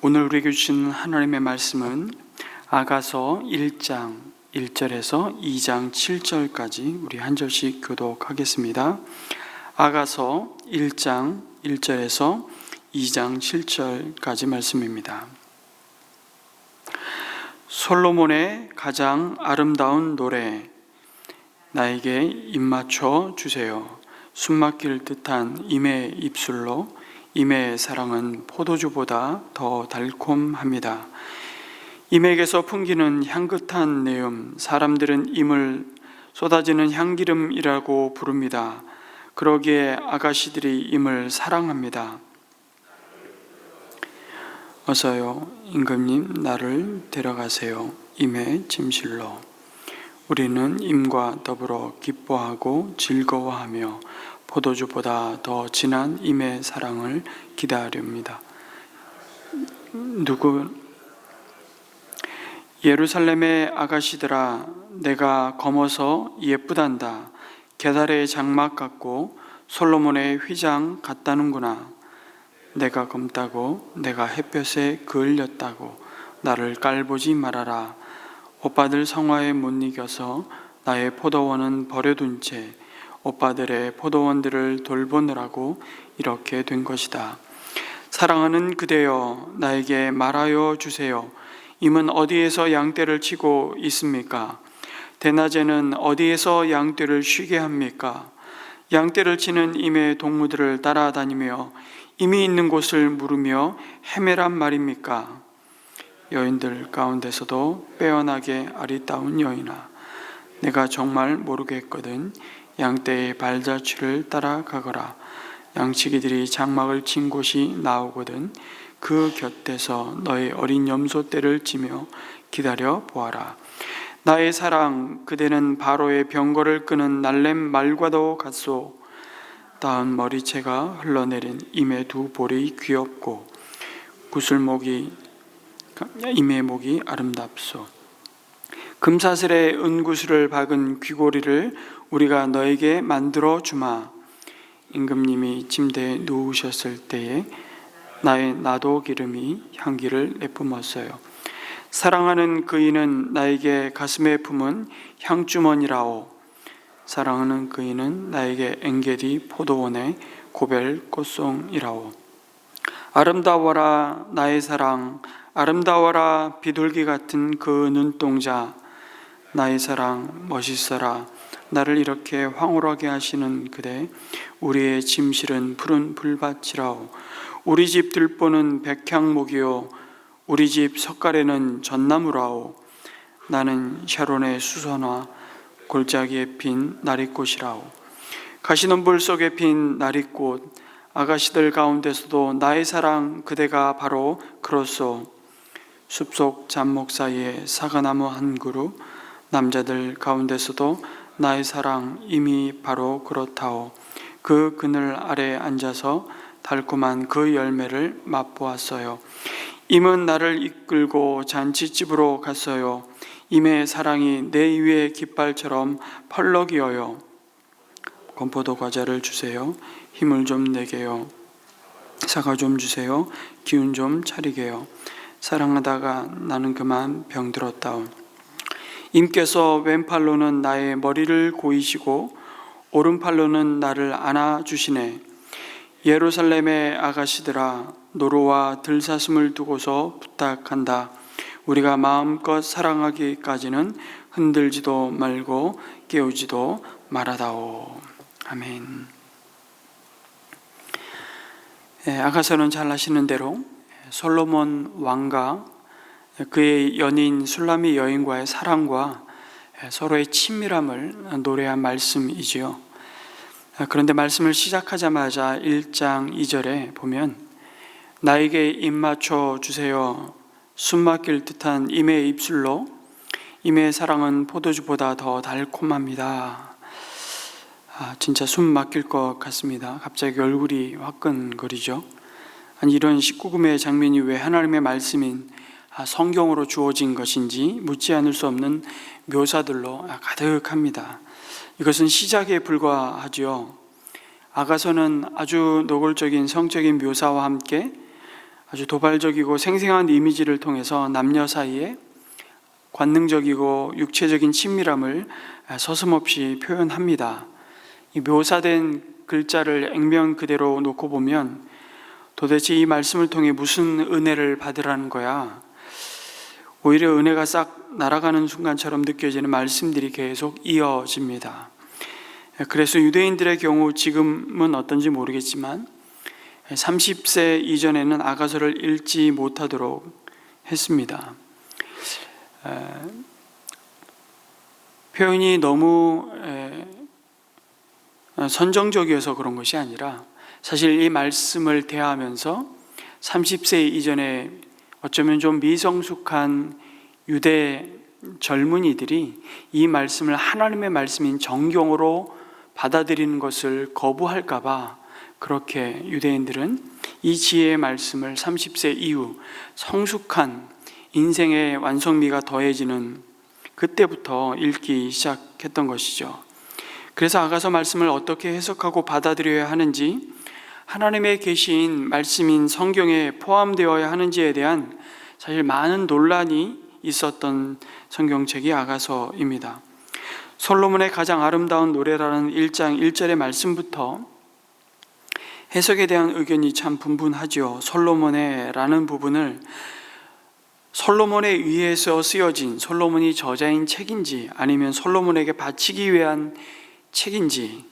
오늘 우리에게 주신 하나님의 말씀은 아가서 1장 1절에서 2장 7절까지 우리 한 절씩 교독하겠습니다. 아가서 1장 1절에서 2장 7절까지 말씀입니다. 솔로몬의 가장 아름다운 노래, 나에게 입맞춰 주세요. 숨막힐 듯한 임의 입술로 임의 사랑은 포도주보다 더 달콤합니다. 임에게서 풍기는 향긋한 내음, 사람들은 임을 쏟아지는 향기름이라고 부릅니다. 그러기에 아가씨들이 임을 사랑합니다. 어서요, 임금님, 나를 데려가세요. 임의 침실로. 우리는 임과 더불어 기뻐하고 즐거워하며 포도주보다 더 진한 임의 사랑을 기다립니다. 예루살렘의 아가씨들아, 내가 검어서 예쁘단다. 게달의 장막 같고 솔로몬의 휘장 같다는구나. 내가 검다고, 내가 햇볕에 그을렸다고 나를 깔보지 말아라. 오빠들 성화에 못 이겨서 나의 포도원은 버려둔 채 오빠들의 포도원들을 돌보느라고 이렇게 된 것이다. 사랑하는 그대여, 나에게 말하여 주세요. 임은 어디에서 양떼를 치고 있습니까? 대낮에는 어디에서 양떼를 쉬게 합니까? 양떼를 치는 임의 동무들을 따라다니며 임이 있는 곳을 물으며 헤매란 말입니까? 여인들 가운데서도 빼어나게 아리따운 여인아, 내가 정말 모르겠거든. 양떼의 발자취를 따라가거라. 양치기들이 장막을 친 곳이 나오거든. 그 곁에서 너의 어린 염소떼를 치며 기다려 보아라. 나의 사랑, 그대는 바로의 병거를 끄는 날렘 말과도 같소. 닿은 머리채가 흘러내린 임의 두 볼이 귀엽고 임의 목이 아름답소. 금사슬에 은구슬을 박은 귀고리를 우리가 너에게 만들어 주마. 임금님이 침대에 누우셨을 때에 나의 나도 기름이 향기를 내뿜었어요. 사랑하는 그이는 나에게 가슴에 품은 향주머니라오. 사랑하는 그이는 나에게 엥게디 포도원의 고벨 꽃송이라오. 아름다워라 나의 사랑, 아름다워라 비둘기 같은 그 눈동자. 나의 사랑 멋있어라. 나를 이렇게 황홀하게 하시는 그대, 우리의 침실은 푸른 풀밭이라오. 우리 집 들보는 백향목이요, 우리 집 석가래는 전나무라오. 나는 샤론의 수선화, 골짜기에 핀 나리꽃이라오. 가시덤불 속에 핀 나리꽃, 아가씨들 가운데서도 나의 사랑 그대가 바로 그렇소. 숲속 잡목 사이에 사과나무 한 그루, 남자들 가운데서도 나의 사랑 이미 바로 그렇다오. 그 그늘 아래 앉아서 달콤한 그 열매를 맛보았어요. 임은 나를 이끌고 잔치집으로 갔어요. 임의 사랑이 내 위에 깃발처럼 펄럭이어요. 건포도 과자를 주세요. 힘을 좀 내게요. 사과 좀 주세요. 기운 좀 차리게요. 사랑하다가 나는 그만 병들었다오. 임께서 왼팔로는 나의 머리를 고이시고 오른팔로는 나를 안아주시네. 예루살렘의 아가씨들아, 노루와 들사슴을 두고서 부탁한다. 우리가 마음껏 사랑하기까지는 흔들지도 말고 깨우지도 말아다오. 아멘. 아가서는 잘 아시는 대로 솔로몬 왕과 그의 연인 술라미 여인과의 사랑과 서로의 친밀함을 노래한 말씀이지요. 그런데 말씀을 시작하자마자 1장 2절에 보면 나에게 입맞춰 주세요. 숨막힐 듯한 임의 입술로 임의 사랑은 포도주보다 더 달콤합니다. 진짜 숨 막힐 것 같습니다. 갑자기 얼굴이 화끈거리죠. 아니, 이런 19금의 장면이 왜 하나님의 말씀인 성경으로 주어진 것인지 묻지 않을 수 없는 묘사들로 가득합니다. 이것은 시작에 불과하죠. 아가서는 아주 노골적인 성적인 묘사와 함께 아주 도발적이고 생생한 이미지를 통해서 남녀 사이에 관능적이고 육체적인 친밀함을 서슴없이 표현합니다. 이 묘사된 글자를 액면 그대로 놓고 보면 도대체 이 말씀을 통해 무슨 은혜를 받으라는 거야? 오히려 은혜가 싹 날아가는 순간처럼 느껴지는 말씀들이 계속 이어집니다. 그래서 유대인들의 경우 지금은 어떤지 모르겠지만 30세 이전에는 아가서를 읽지 못하도록 했습니다. 표현이 너무 선정적이어서 그런 것이 아니라 사실 이 말씀을 대하면서 30세 이전에 어쩌면 좀 미성숙한 유대 젊은이들이 이 말씀을 하나님의 말씀인 정경으로 받아들이는 것을 거부할까 봐 그렇게 유대인들은 이 지혜의 말씀을 30세 이후 성숙한 인생의 완성미가 더해지는 그때부터 읽기 시작했던 것이죠. 그래서 아가서 말씀을 어떻게 해석하고 받아들여야 하는지, 하나님의 계신 말씀인 성경에 포함되어야 하는지에 대한 사실 많은 논란이 있었던 성경책이 아가서입니다. 솔로몬의 가장 아름다운 노래라는 1장 1절의 말씀부터 해석에 대한 의견이 참 분분하죠. 솔로몬의 라는 부분을 솔로몬에 의해서 쓰여진 솔로몬이 저자인 책인지, 아니면 솔로몬에게 바치기 위한 책인지,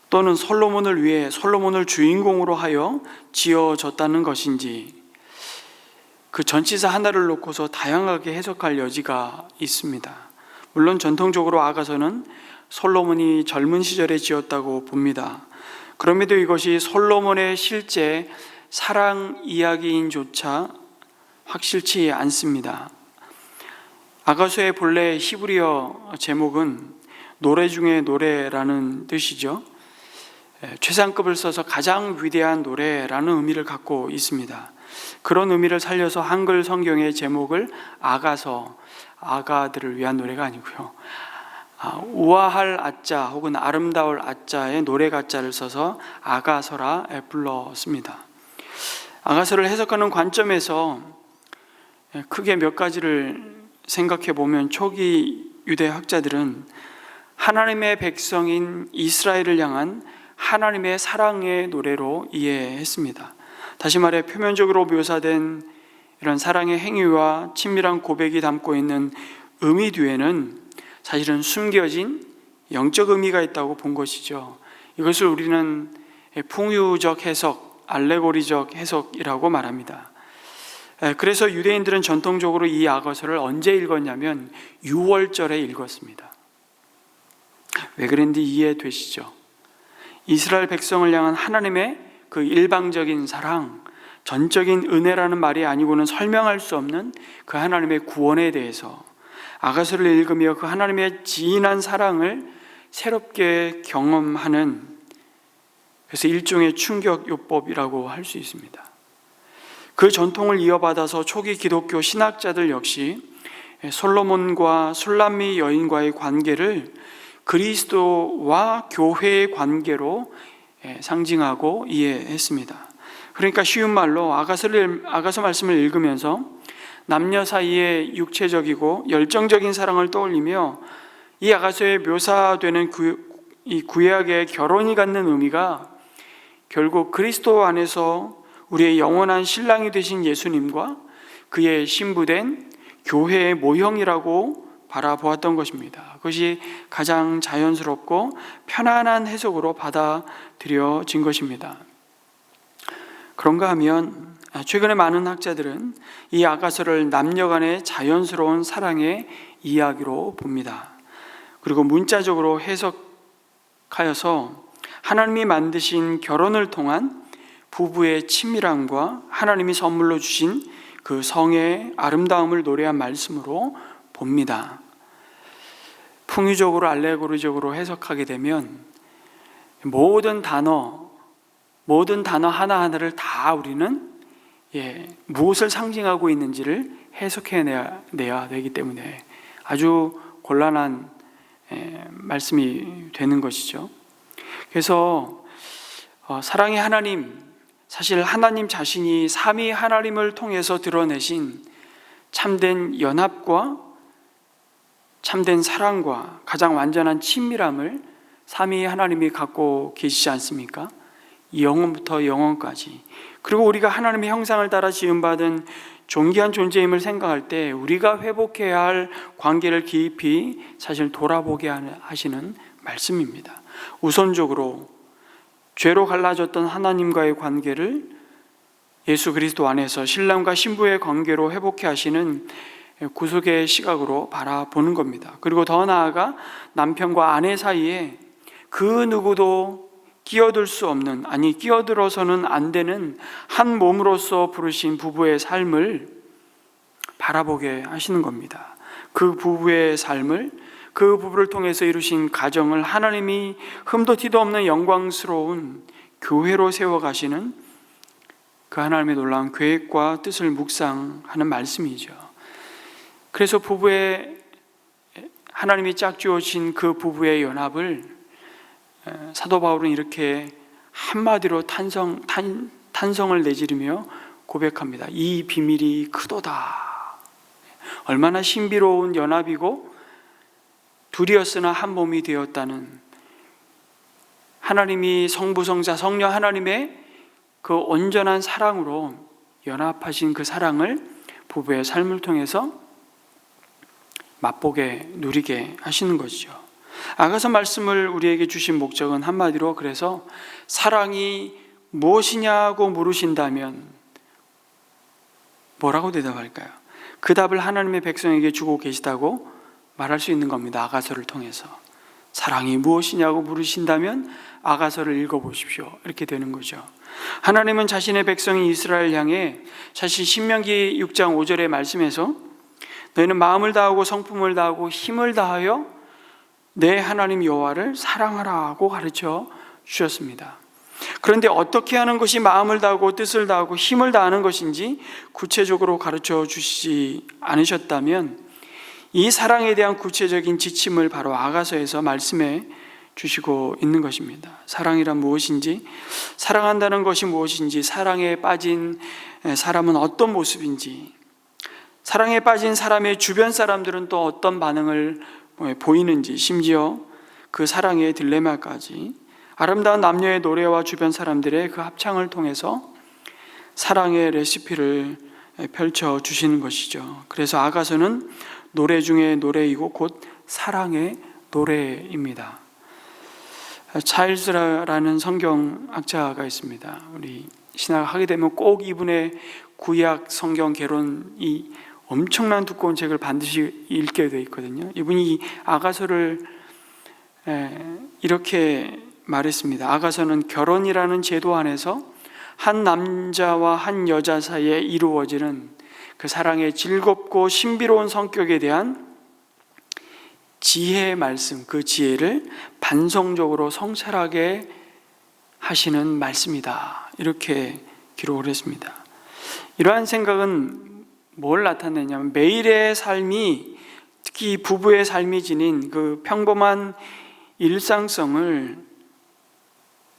또는 솔로몬을 위해 솔로몬을 주인공으로 하여 지어졌다는 것인지, 그 전치사 하나를 놓고서 다양하게 해석할 여지가 있습니다. 물론 전통적으로 아가서는 솔로몬이 젊은 시절에 지었다고 봅니다. 그럼에도 이것이 솔로몬의 실제 사랑 이야기인조차 확실치 않습니다. 아가서의 본래 히브리어 제목은 노래 중에 노래라는 뜻이죠. 최상급을 써서 가장 위대한 노래라는 의미를 갖고 있습니다. 그런 의미를 살려서 한글 성경의 제목을 아가서, 아가들을 위한 노래가 아니고요, 우아할 아자 혹은 아름다울 아자에 노래 가자를 써서 아가서라 불렀습니다. 아가서를 해석하는 관점에서 크게 몇 가지를 생각해 보면, 초기 유대 학자들은 하나님의 백성인 이스라엘을 향한 하나님의 사랑의 노래로 이해했습니다. 다시 말해 표면적으로 묘사된 이런 사랑의 행위와 친밀한 고백이 담고 있는 의미 뒤에는 사실은 숨겨진 영적 의미가 있다고 본 것이죠. 이것을 우리는 풍유적 해석, 알레고리적 해석이라고 말합니다. 그래서 유대인들은 전통적으로 이 아가서를 언제 읽었냐면 6월절에 읽었습니다. 왜 그런지 이해되시죠? 이스라엘 백성을 향한 하나님의 그 일방적인 사랑, 전적인 은혜라는 말이 아니고는 설명할 수 없는 그 하나님의 구원에 대해서 아가서를 읽으며 그 하나님의 진한 사랑을 새롭게 경험하는, 그래서 일종의 충격요법이라고 할 수 있습니다. 그 전통을 이어받아서 초기 기독교 신학자들 역시 솔로몬과 술람미 여인과의 관계를 그리스도와 교회의 관계로 상징하고 이해했습니다. 그러니까 쉬운 말로 아가서 말씀을 읽으면서 남녀 사이의 육체적이고 열정적인 사랑을 떠올리며 이 아가서에 묘사되는 이 구약의 결혼이 갖는 의미가 결국 그리스도 안에서 우리의 영원한 신랑이 되신 예수님과 그의 신부된 교회의 모형이라고 바라보았던 것입니다. 그것이 가장 자연스럽고 편안한 해석으로 받아들여진 것입니다. 그런가 하면 최근에 많은 학자들은 이 아가서를 남녀 간의 자연스러운 사랑의 이야기로 봅니다. 그리고 문자적으로 해석하여서 하나님이 만드신 결혼을 통한 부부의 친밀함과 하나님이 선물로 주신 그 성의 아름다움을 노래한 말씀으로 봅니다. 풍유적으로 알레고리적으로 해석하게 되면 모든 단어 하나하나를 다 우리는 무엇을 상징하고 있는지를 해석해내야 되기 때문에 아주 곤란한 말씀이 되는 것이죠. 그래서 사랑의 하나님, 사실 하나님 자신이 삼위 하나님을 통해서 드러내신 참된 연합과 참된 사랑과 가장 완전한 친밀함을 삼위 하나님이 갖고 계시지 않습니까? 영원부터 영원까지. 그리고 우리가 하나님의 형상을 따라 지음받은 존귀한 존재임을 생각할 때 우리가 회복해야 할 관계를 깊이 사실 돌아보게 하시는 말씀입니다. 우선적으로 죄로 갈라졌던 하나님과의 관계를 예수 그리스도 안에서 신랑과 신부의 관계로 회복해 하시는 구속의 시각으로 바라보는 겁니다. 그리고 더 나아가 남편과 아내 사이에 그 누구도 끼어들 수 없는, 아니 끼어들어서는 안 되는 한 몸으로서 부르신 부부의 삶을 바라보게 하시는 겁니다. 그 부부의 삶을, 그 부부를 통해서 이루신 가정을 하나님이 흠도 티도 없는 영광스러운 교회로 세워가시는 그 하나님의 놀라운 계획과 뜻을 묵상하는 말씀이죠. 그래서 하나님이 짝지어진 그 부부의 연합을 사도 바울은 이렇게 한마디로 탄성을 내지르며 고백합니다. 이 비밀이 크도다. 얼마나 신비로운 연합이고 둘이었으나 한 몸이 되었다는 하나님이 성부, 성자, 성령 하나님의 그 온전한 사랑으로 연합하신 그 사랑을 부부의 삶을 통해서 맛보게 누리게 하시는 것이죠. 아가서 말씀을 우리에게 주신 목적은 한마디로 그래서 사랑이 무엇이냐고 물으신다면 뭐라고 대답할까요? 그 답을 하나님의 백성에게 주고 계시다고 말할 수 있는 겁니다. 아가서를 통해서 사랑이 무엇이냐고 물으신다면 아가서를 읽어보십시오. 이렇게 되는 거죠. 하나님은 자신의 백성인 이스라엘 향해 사실 신명기 6장 5절의 말씀에서 너희는 마음을 다하고 성품을 다하고 힘을 다하여 내 하나님 여호와를 사랑하라고 가르쳐 주셨습니다. 그런데 어떻게 하는 것이 마음을 다하고 뜻을 다하고 힘을 다하는 것인지 구체적으로 가르쳐 주시지 않으셨다면 이 사랑에 대한 구체적인 지침을 바로 아가서에서 말씀해 주시고 있는 것입니다. 사랑이란 무엇인지, 사랑한다는 것이 무엇인지, 사랑에 빠진 사람은 어떤 모습인지, 사랑에 빠진 사람의 주변 사람들은 또 어떤 반응을 보이는지, 심지어 그 사랑의 딜레마까지 아름다운 남녀의 노래와 주변 사람들의 그 합창을 통해서 사랑의 레시피를 펼쳐 주시는 것이죠. 그래서 아가서는 노래 중에 노래이고 곧 사랑의 노래입니다. 차일스라는 성경학자가 있습니다. 우리 신학을 하게 되면 꼭 이분의 구약 성경 개론, 이 엄청난 두꺼운 책을 반드시 읽게 되어 있거든요. 이분이 아가서를 이렇게 말했습니다. 아가서는 결혼이라는 제도 안에서 한 남자와 한 여자 사이에 이루어지는 그 사랑의 즐겁고 신비로운 성격에 대한 지혜의 말씀, 그 지혜를 반성적으로 성찰하게 하시는 말씀이다. 이렇게 기록을 했습니다. 이러한 생각은 뭘 나타내냐면 매일의 삶이, 특히 부부의 삶이 지닌 그 평범한 일상성을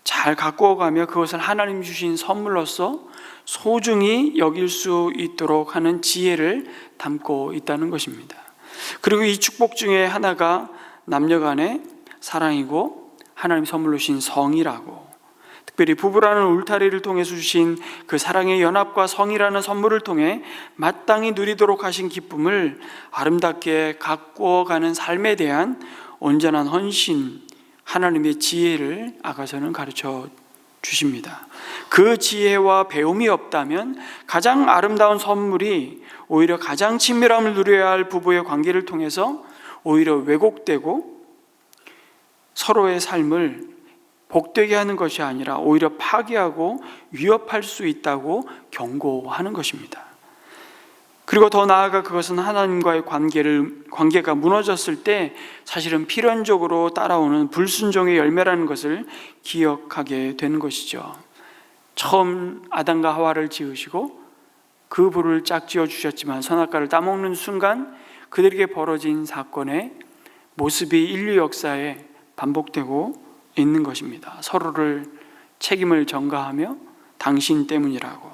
잘 가꾸어가며 그것을 하나님 주신 선물로서 소중히 여길 수 있도록 하는 지혜를 담고 있다는 것입니다. 그리고 이 축복 중에 하나가 남녀 간의 사랑이고 하나님 선물로 주신 성이라고, 특별히 부부라는 울타리를 통해서 주신 그 사랑의 연합과 성이라는 선물을 통해 마땅히 누리도록 하신 기쁨을 아름답게 가꾸어가는 삶에 대한 온전한 헌신, 하나님의 지혜를 아가서는 가르쳐 주십니다. 그 지혜와 배움이 없다면 가장 아름다운 선물이 오히려 가장 친밀함을 누려야 할 부부의 관계를 통해서 오히려 왜곡되고 서로의 삶을 복되게 하는 것이 아니라 오히려 파괴하고 위협할 수 있다고 경고하는 것입니다. 그리고 더 나아가 그것은 하나님과의 관계가 무너졌을 때 사실은 필연적으로 따라오는 불순종의 열매라는 것을 기억하게 되는 것이죠. 처음 아담과 하와를 지으시고 그 불을 짝지어 주셨지만 선악과를 따먹는 순간 그들에게 벌어진 사건의 모습이 인류 역사에 반복되고 있는 것입니다. 서로를 책임을 전가하며 당신 때문이라고.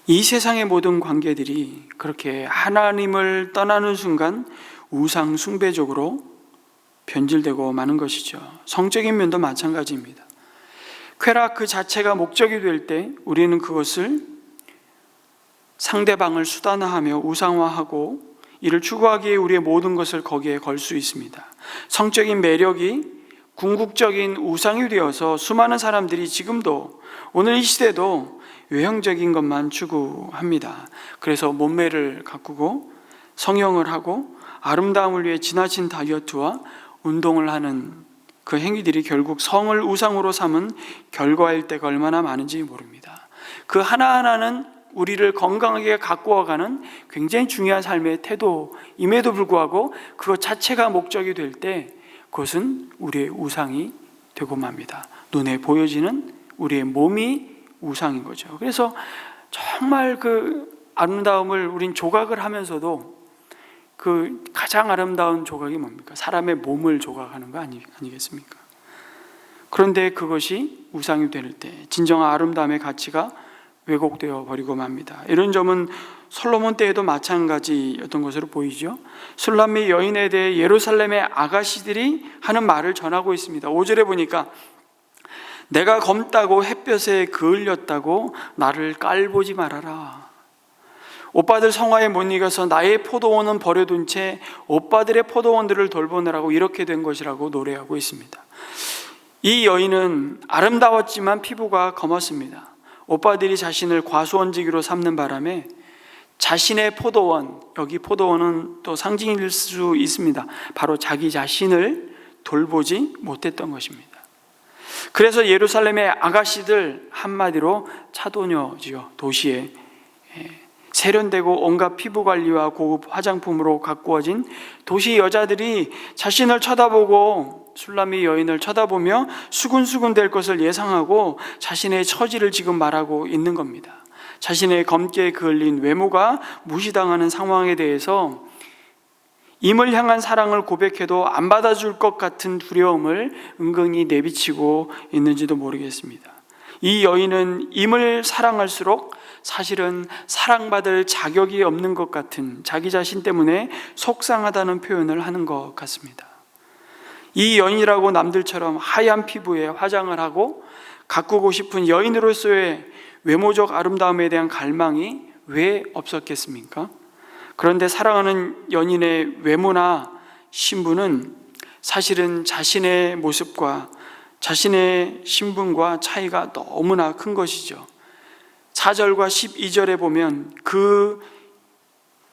이 세상의 모든 관계들이 그렇게 하나님을 떠나는 순간 우상 숭배적으로 변질되고 마는 것이죠. 성적인 면도 마찬가지입니다. 쾌락 그 자체가 목적이 될 때 우리는 그것을 상대방을 수단화하며 우상화하고 이를 추구하기에 우리의 모든 것을 거기에 걸 수 있습니다. 성적인 매력이 궁극적인 우상이 되어서 수많은 사람들이 지금도 오늘 이 시대도 외형적인 것만 추구합니다. 그래서 몸매를 가꾸고 성형을 하고 아름다움을 위해 지나친 다이어트와 운동을 하는 그 행위들이 결국 성을 우상으로 삼은 결과일 때가 얼마나 많은지 모릅니다. 그 하나하나는 우리를 건강하게 가꾸어가는 굉장히 중요한 삶의 태도임에도 불구하고 그것 자체가 목적이 될 때 그것은 우리의 우상이 되고 맙니다. 눈에 보여지는 우리의 몸이 우상인 거죠. 그래서 정말 그 아름다움을 우린 조각을 하면서도 그 가장 아름다운 조각이 뭡니까? 사람의 몸을 조각하는 거 아니겠습니까? 그런데 그것이 우상이 될 때 진정한 아름다움의 가치가 왜곡되어 버리고 맙니다. 이런 점은 솔로몬 때에도 마찬가지였던 것으로 보이죠. 술람미 여인에 대해 예루살렘의 아가씨들이 하는 말을 전하고 있습니다. 5절에 보니까 내가 검다고 햇볕에 그을렸다고 나를 깔보지 말아라. 오빠들 성화에 못 이겨서 나의 포도원은 버려둔 채 오빠들의 포도원들을 돌보느라고 이렇게 된 것이라고 노래하고 있습니다. 이 여인은 아름다웠지만 피부가 검었습니다. 오빠들이 자신을 과수원지기로 삼는 바람에 자신의 포도원, 여기 포도원은 또 상징일 수 있습니다. 바로 자기 자신을 돌보지 못했던 것입니다. 그래서 예루살렘의 아가씨들, 한마디로 차도녀지요. 도시에 세련되고 온갖 피부관리와 고급 화장품으로 가꾸어진 도시 여자들이 자신을 쳐다보고 술람미 여인을 쳐다보며 수군수군 될 것을 예상하고 자신의 처지를 지금 말하고 있는 겁니다. 자신의 검게 그을린 외모가 무시당하는 상황에 대해서 임을 향한 사랑을 고백해도 안 받아줄 것 같은 두려움을 은근히 내비치고 있는지도 모르겠습니다. 이 여인은 임을 사랑할수록 사실은 사랑받을 자격이 없는 것 같은 자기 자신 때문에 속상하다는 표현을 하는 것 같습니다. 이 여인이라고 남들처럼 하얀 피부에 화장을 하고 가꾸고 싶은 여인으로서의 외모적 아름다움에 대한 갈망이 왜 없었겠습니까? 그런데 사랑하는 연인의 외모나 신분은 사실은 자신의 모습과 자신의 신분과 차이가 너무나 큰 것이죠. 4절과 12절에 보면 그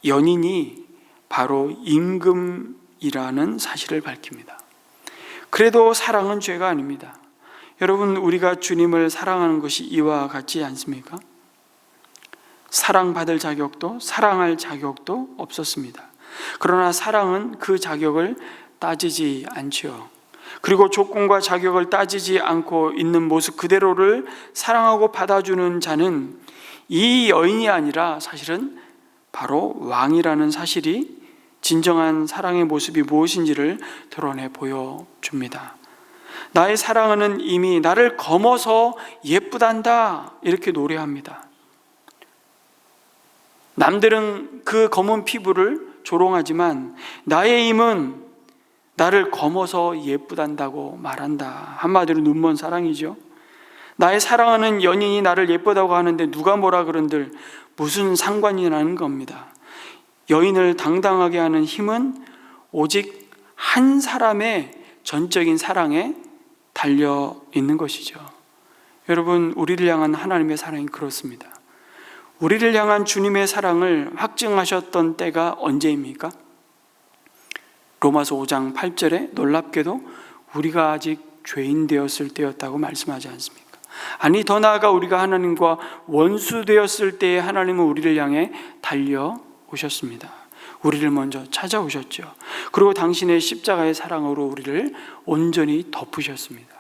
연인이 바로 임금이라는 사실을 밝힙니다. 그래도 사랑은 죄가 아닙니다. 여러분, 우리가 주님을 사랑하는 것이 이와 같지 않습니까? 사랑받을 자격도 사랑할 자격도 없었습니다. 그러나 사랑은 그 자격을 따지지 않지요. 그리고 조건과 자격을 따지지 않고 있는 모습 그대로를 사랑하고 받아주는 자는 이 여인이 아니라 사실은 바로 왕이라는 사실이 진정한 사랑의 모습이 무엇인지를 드러내 보여줍니다. 나의 사랑은 이미 나를 검어서 예쁘단다 이렇게 노래합니다. 남들은 그 검은 피부를 조롱하지만 나의 임은 나를 검어서 예쁘단다고 말한다. 한마디로 눈먼 사랑이죠. 나의 사랑하는 연인이 나를 예쁘다고 하는데 누가 뭐라 그런들 무슨 상관이 나는 겁니다. 여인을 당당하게 하는 힘은 오직 한 사람의 전적인 사랑에 달려 있는 것이죠. 여러분, 우리를 향한 하나님의 사랑이 그렇습니다. 우리를 향한 주님의 사랑을 확증하셨던 때가 언제입니까? 로마서 5장 8절에 놀랍게도 우리가 아직 죄인 되었을 때였다고 말씀하지 않습니까? 아니, 더 나아가 우리가 하나님과 원수 되었을 때에 하나님은 우리를 향해 달려오셨습니다. 우리를 먼저 찾아오셨죠. 그리고 당신의 십자가의 사랑으로 우리를 온전히 덮으셨습니다.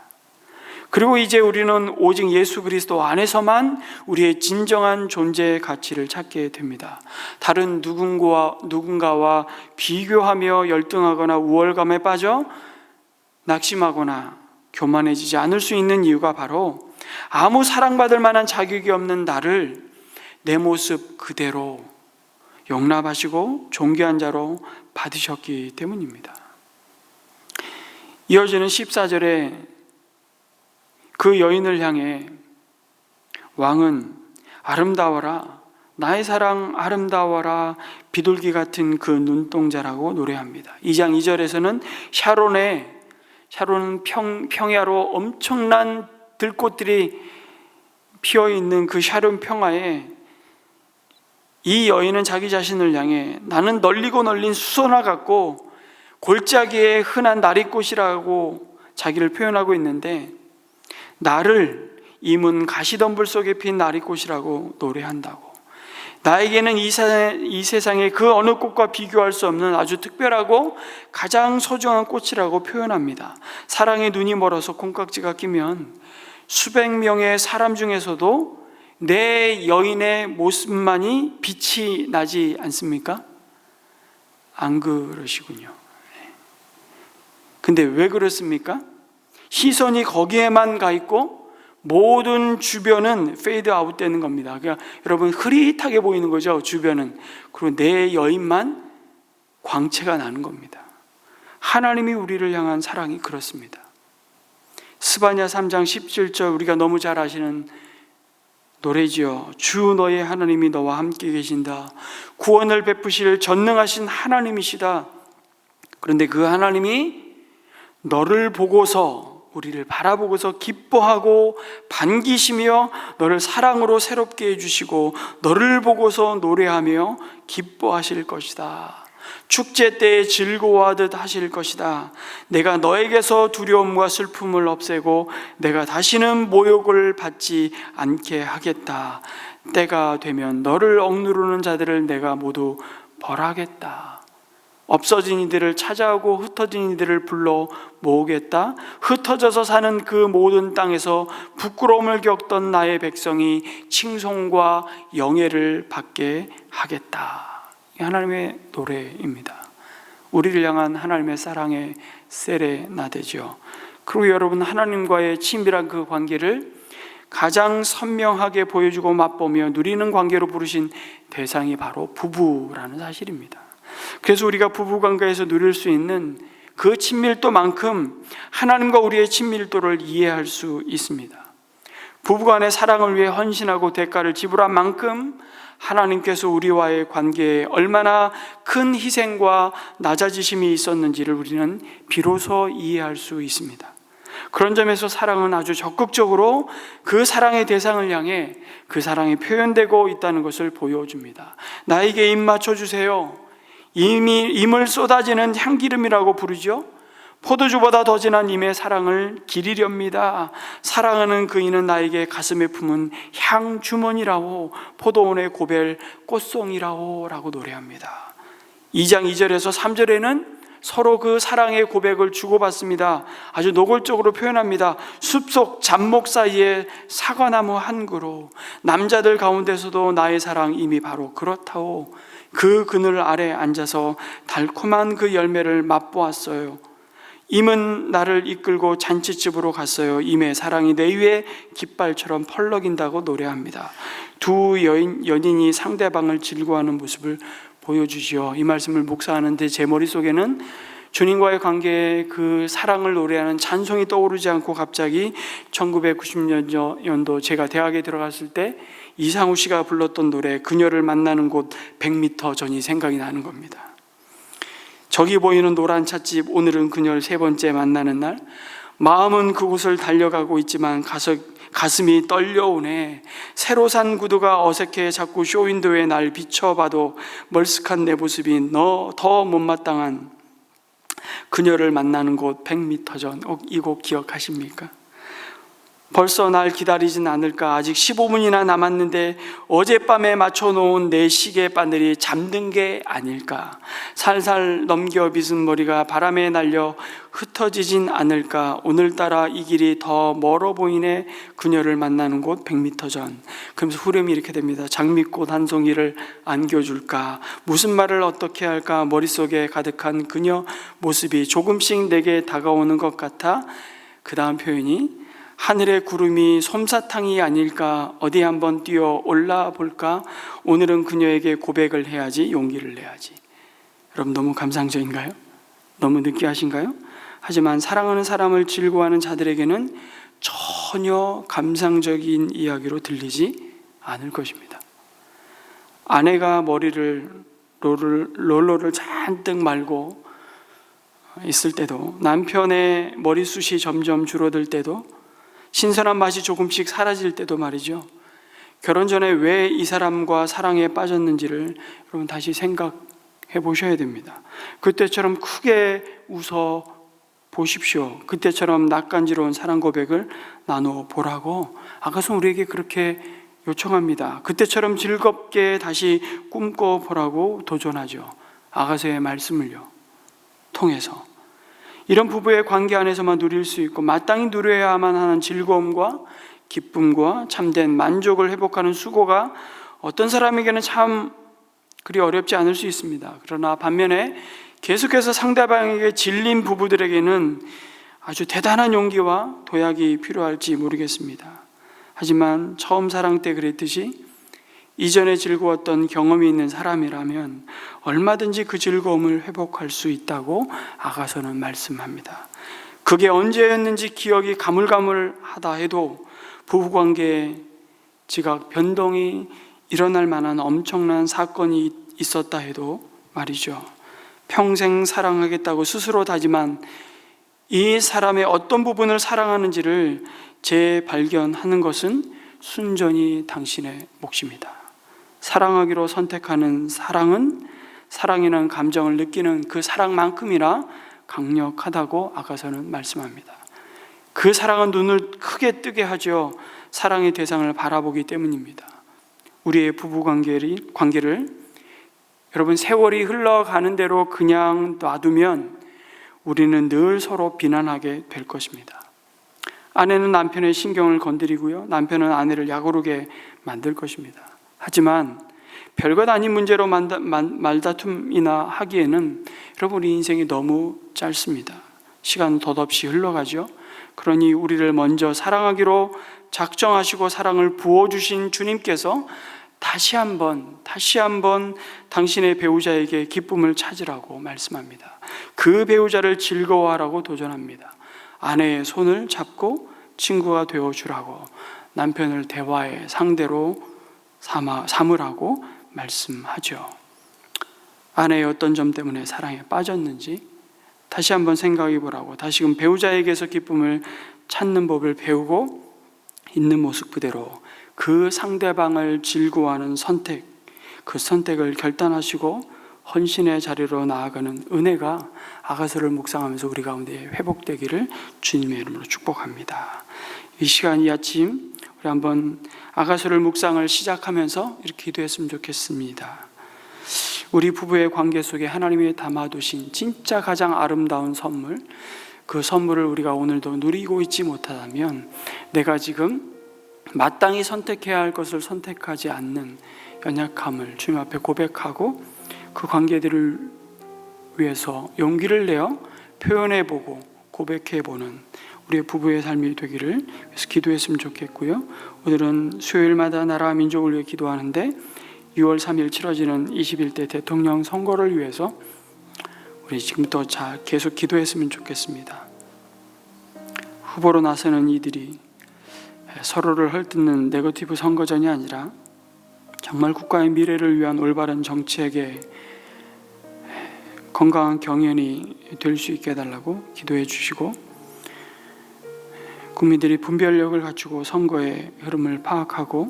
그리고 이제 우리는 오직 예수 그리스도 안에서만 우리의 진정한 존재의 가치를 찾게 됩니다. 다른 누군가와 비교하며 열등하거나 우월감에 빠져 낙심하거나 교만해지지 않을 수 있는 이유가 바로 아무 사랑받을 만한 자격이 없는 나를 내 모습 그대로 용납하시고 존귀한 자로 받으셨기 때문입니다. 이어지는 14절에 그 여인을 향해 왕은 아름다워라, 나의 사랑 아름다워라, 비둘기 같은 그 눈동자라고 노래합니다. 2장 2절에서는 샤론은 평야로 엄청난 들꽃들이 피어있는 그 샤론 평화에 이 여인은 자기 자신을 향해 나는 널리고 널린 수선화 같고 골짜기에 흔한 나리꽃이라고 자기를 표현하고 있는데, 나를 이문 가시덤불 속에 핀 나리꽃이라고 노래한다고. 나에게는 이 세상의 그 어느 꽃과 비교할 수 없는 아주 특별하고 가장 소중한 꽃이라고 표현합니다. 사랑의 눈이 멀어서 콩깍지가 끼면 수백 명의 사람 중에서도 내 여인의 모습만이 빛이 나지 않습니까? 안 그러시군요. 근데 왜 그렇습니까? 시선이 거기에만 가 있고 모든 주변은 페이드 아웃 되는 겁니다. 그러니까 여러분, 흐릿하게 보이는 거죠, 주변은. 그리고 내 여인만 광채가 나는 겁니다. 하나님이 우리를 향한 사랑이 그렇습니다. 스바냐 3장 17절, 우리가 너무 잘 아시는 노래지요. 주 너의 하나님이 너와 함께 계신다. 구원을 베푸실 전능하신 하나님이시다. 그런데 그 하나님이 너를 보고서, 우리를 바라보고서 기뻐하고 반기시며 너를 사랑으로 새롭게 해주시고 너를 보고서 노래하며 기뻐하실 것이다. 축제 때에 즐거워하듯 하실 것이다. 내가 너에게서 두려움과 슬픔을 없애고 내가 다시는 모욕을 받지 않게 하겠다. 때가 되면 너를 억누르는 자들을 내가 모두 벌하겠다. 없어진 이들을 찾아오고 흩어진 이들을 불러 모으겠다. 흩어져서 사는 그 모든 땅에서 부끄러움을 겪던 나의 백성이 칭송과 영예를 받게 하겠다. 하나님의 노래입니다. 우리를 향한 하나님의 사랑의 세레나데죠. 그리고 여러분, 하나님과의 친밀한 그 관계를 가장 선명하게 보여주고 맛보며 누리는 관계로 부르신 대상이 바로 부부라는 사실입니다. 그래서 우리가 부부관계에서 누릴 수 있는 그 친밀도만큼 하나님과 우리의 친밀도를 이해할 수 있습니다. 부부간의 사랑을 위해 헌신하고 대가를 지불한 만큼 하나님께서 우리와의 관계에 얼마나 큰 희생과 낮아지심이 있었는지를 우리는 비로소 이해할 수 있습니다. 그런 점에서 사랑은 아주 적극적으로 그 사랑의 대상을 향해 그 사랑이 표현되고 있다는 것을 보여줍니다. 나에게 입 맞춰주세요. 임을 쏟아지는 향기름이라고 부르죠. 포도주보다 더 진한 임의 사랑을 기리렵니다. 사랑하는 그이는 나에게 가슴에 품은 향주머니라고, 포도원의 고벨 꽃송이라고 라고 노래합니다. 2장 2절에서 3절에는 서로 그 사랑의 고백을 주고받습니다. 아주 노골적으로 표현합니다. 숲속 잡목 사이에 사과나무 한 그루, 남자들 가운데서도 나의 사랑 이미 바로 그렇다오. 그 그늘 아래 앉아서 달콤한 그 열매를 맛보았어요. 임은 나를 이끌고 잔치집으로 갔어요. 임의 사랑이 내 위에 깃발처럼 펄럭인다고 노래합니다. 두 연인이 상대방을 즐거워하는 모습을 보여주지요. 이 말씀을 묵상하는데 제 머릿속에는 주님과의 관계에 그 사랑을 노래하는 찬송이 떠오르지 않고 갑자기 1990년도 제가 대학에 들어갔을 때 이상우 씨가 불렀던 노래 그녀를 만나는 곳 100m 전이 생각이 나는 겁니다. 저기 보이는 노란 찻집, 오늘은 그녀를 세 번째 만나는 날. 마음은 그곳을 달려가고 있지만 가슴이 떨려오네. 새로 산 구두가 어색해 자꾸 쇼윈도에 날 비춰봐도 멀쓱한 내 모습이 더 못마땅한 그녀를 만나는 곳 100m 전. 이 곡 기억하십니까? 벌써 날 기다리진 않을까. 아직 15분이나 남았는데 어젯밤에 맞춰놓은 내 시계 바늘이 잠든 게 아닐까. 살살 넘겨 빗은 머리가 바람에 날려 흩어지진 않을까. 오늘따라 이 길이 더 멀어 보이네. 그녀를 만나는 곳 100m 전. 그러면서 후렴이 이렇게 됩니다. 장미꽃 한 송이를 안겨줄까. 무슨 말을 어떻게 할까. 머릿속에 가득한 그녀 모습이 조금씩 내게 다가오는 것 같아. 그 다음 표현이 하늘의 구름이 솜사탕이 아닐까, 어디 한번 뛰어 올라 볼까, 오늘은 그녀에게 고백을 해야지, 용기를 내야지. 여러분, 너무 감상적인가요? 너무 느끼하신가요? 하지만 사랑하는 사람을 즐거워하는 자들에게는 전혀 감상적인 이야기로 들리지 않을 것입니다. 아내가 머리를 롤러를 잔뜩 말고 있을 때도, 남편의 머리숱이 점점 줄어들 때도, 신선한 맛이 조금씩 사라질 때도 말이죠, 결혼 전에 왜 이 사람과 사랑에 빠졌는지를 여러분 다시 생각해 보셔야 됩니다. 그때처럼 크게 웃어 보십시오. 그때처럼 낯간지러운 사랑 고백을 나누어 보라고 아가서는 우리에게 그렇게 요청합니다. 그때처럼 즐겁게 다시 꿈꿔 보라고 도전하죠. 아가서의 말씀을요 통해서 이런 부부의 관계 안에서만 누릴 수 있고 마땅히 누려야만 하는 즐거움과 기쁨과 참된 만족을 회복하는 수고가 어떤 사람에게는 참 그리 어렵지 않을 수 있습니다. 그러나 반면에 계속해서 상대방에게 질린 부부들에게는 아주 대단한 용기와 도약이 필요할지 모르겠습니다. 하지만 처음 사랑 때 그랬듯이 이전에 즐거웠던 경험이 있는 사람이라면 얼마든지 그 즐거움을 회복할 수 있다고 아가서는 말씀합니다. 그게 언제였는지 기억이 가물가물하다 해도 부부관계에 지각 변동이 일어날 만한 엄청난 사건이 있었다 해도 말이죠, 평생 사랑하겠다고 스스로 다짐한 이 사람의 어떤 부분을 사랑하는지를 재발견하는 것은 순전히 당신의 몫입니다. 사랑하기로 선택하는 사랑은 사랑이라는 감정을 느끼는 그 사랑만큼이나 강력하다고 아가서는 말씀합니다. 그 사랑은 눈을 크게 뜨게 하죠. 사랑의 대상을 바라보기 때문입니다. 우리의 부부관계를 여러분, 세월이 흘러가는 대로 그냥 놔두면 우리는 늘 서로 비난하게 될 것입니다. 아내는 남편의 신경을 건드리고요, 남편은 아내를 약오르게 만들 것입니다. 하지만 별것 아닌 문제로 말다툼이나 하기에는 여러분, 우리 인생이 너무 짧습니다. 시간은 덧없이 흘러가죠. 그러니 우리를 먼저 사랑하기로 작정하시고 사랑을 부어주신 주님께서 다시 한번 당신의 배우자에게 기쁨을 찾으라고 말씀합니다. 그 배우자를 즐거워하라고 도전합니다. 아내의 손을 잡고 친구가 되어주라고, 남편을 대화의 상대로 삼으라고 말씀하죠. 아내의 어떤 점 때문에 사랑에 빠졌는지 다시 한번 생각해 보라고, 다시금 배우자에게서 기쁨을 찾는 법을 배우고 있는 모습 그대로 그 상대방을 즐거워하는 선택, 그 선택을 결단하시고 헌신의 자리로 나아가는 은혜가 아가서를 묵상하면서 우리 가운데 회복되기를 주님의 이름으로 축복합니다. 이 시간, 이 아침 우리 한번 아가서를 묵상을 시작하면서 이렇게 기도했으면 좋겠습니다. 우리 부부의 관계 속에 하나님이 담아두신 진짜 가장 아름다운 선물, 그 선물을 우리가 오늘도 누리고 있지 못하다면 내가 지금 마땅히 선택해야 할 것을 선택하지 않는 연약함을 주님 앞에 고백하고 그 관계들을 위해서 용기를 내어 표현해보고 고백해보는 우리의 부부의 삶이 되기를 위해서 기도했으면 좋겠고요. 오늘은 수요일마다 나라와 민족을 위해 기도하는데 6월 3일 치러지는 21대 대통령 선거를 위해서 우리 지금부터 계속 기도했으면 좋겠습니다. 후보로 나서는 이들이 서로를 헐뜯는 네거티브 선거전이 아니라 정말 국가의 미래를 위한 올바른 정책에 건강한 경연이 될 수 있게 해달라고 기도해 주시고, 국민들이 분별력을 갖추고 선거의 흐름을 파악하고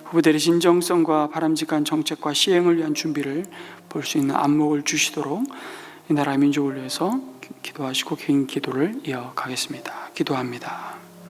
후보들의 진정성과 바람직한 정책과 시행을 위한 준비를 볼 수 있는 안목을 주시도록 이 나라 민족을 위해서 기도하시고 개인 기도를 이어가겠습니다. 기도합니다.